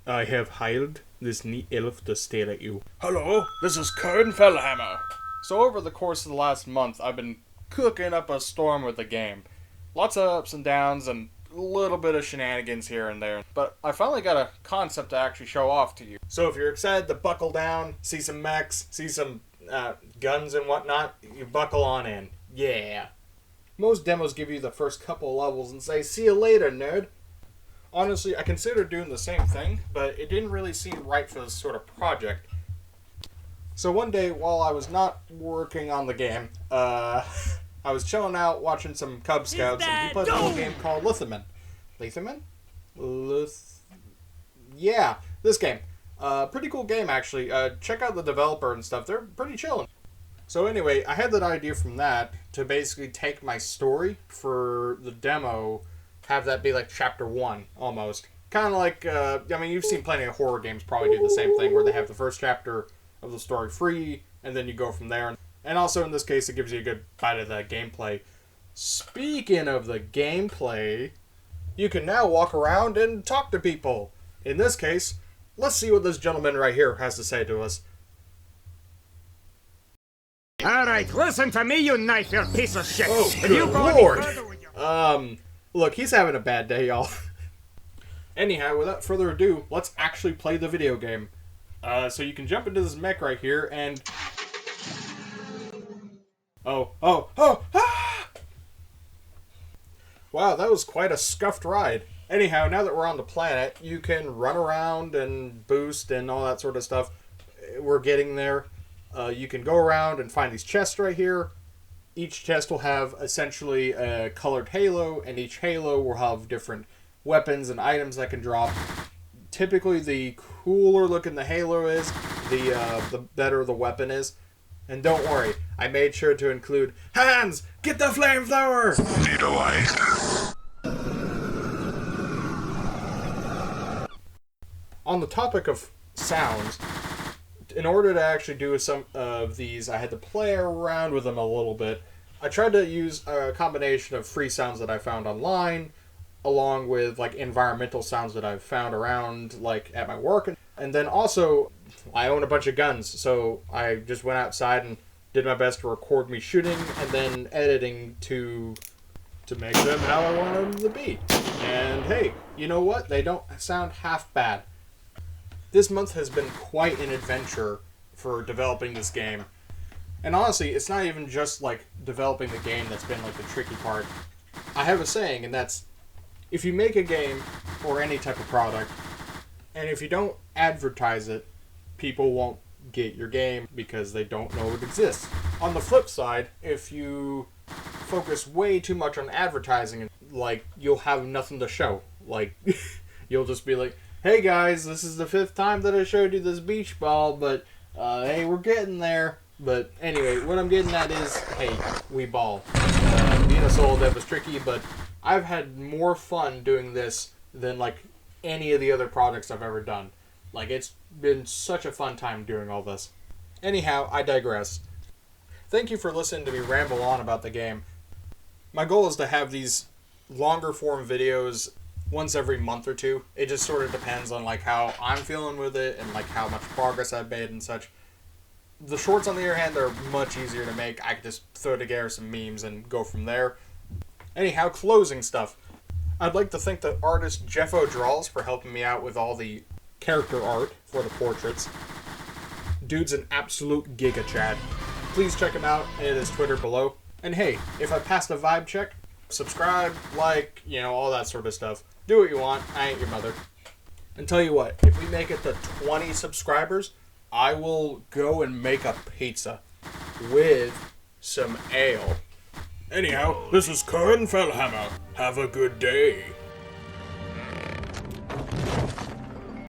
I have hired this neat elf to stare at you. Hello, this is Kern Fellhammer. So over the course of the last month, I've been cooking up a storm with the game. Lots of ups and downs and a little bit of shenanigans here and there. But I finally got a concept to actually show off to you. So if you're excited to buckle down, see some mechs, see some guns and whatnot, you buckle on in. Yeah. Most demos give you the first couple levels and say, see you later, nerd. Honestly, I considered doing the same thing, but it didn't really seem right for this sort of project. So one day, while I was not working on the game, I was chilling out watching some Cub Scouts, and he played a little game called Lihiman. Lihiman? Yeah, this game. Pretty cool game, actually. Check out the developer and stuff. They're pretty chillin'. So anyway, I had that idea from that to basically take my story for the demo, have that be like chapter 1, almost. Kind of like, I mean, you've seen plenty of horror games probably do the same thing, where they have the first chapter of the story free, and then you go from there. And also, in this case, it gives you a good bite of the gameplay. Speaking of the gameplay, you can now walk around and talk to people. In this case, let's see what this gentleman right here has to say to us. Alright, listen to me, you knife-eared piece of shit. Oh, If good you go lord. any further with your... Look, he's having a bad day, y'all. Anyhow, without further ado, let's actually play the video game. So you can jump into this mech right here, and... Ah! Wow, that was quite a scuffed ride. Anyhow, now that we're on the planet, you can run around and boost and all that sort of stuff. We're getting there. You can go around and find these chests right here. Each chest will have essentially a colored halo, and each halo will have different weapons and items that can drop. Typically, the cooler looking the halo is, the better the weapon is. And don't worry, I made sure to include, Hans, get the flamethrower! Need a light? On the topic of sounds, in order to actually do some of these, I had to play around with them a little bit. I tried to use a combination of free sounds that I found online, along with like environmental sounds that I've found around like at my work. And then also, I own a bunch of guns, so I just went outside and did my best to record me shooting and then editing to make them how I want them to be. And hey, you know what? They don't sound half bad. This month has been quite an adventure for developing this game. And honestly, it's not even just like developing the game that's been like the tricky part. I have a saying, and that's, if you make a game or any type of product, and if you don't advertise it, people won't get your game because they don't know it exists. On the flip side, if you focus way too much on advertising, like, you'll have nothing to show. Like, you'll just be like, hey guys, this is the 5th time that I showed you this beach ball, but hey, we're getting there. But anyway, what I'm getting at is, hey, we ball. Being a solo dev was tricky, but I've had more fun doing this than like any of the other projects I've ever done. Like, it's been such a fun time doing all this. Anyhow, I digress. Thank you for listening to me ramble on about the game. My goal is to have these longer form videos once every month or two. It just sort of depends on like how I'm feeling with it and like how much progress I've made and such. The shorts, on the other hand, are much easier to make. I can just throw together some memes and go from there. Anyhow, closing stuff. I'd like to thank the artist Jeffo Draws for helping me out with all the character art for the portraits. Dude's an absolute giga chad. Please check him out at his Twitter below. And hey, if I passed a vibe check, subscribe, like, you know, all that sort of stuff. Do what you want. I ain't your mother. And tell you what, if we make it to 20 subscribers, I will go and make a pizza with some ale. Anyhow, this is Kern Fellhammer. Have a good day.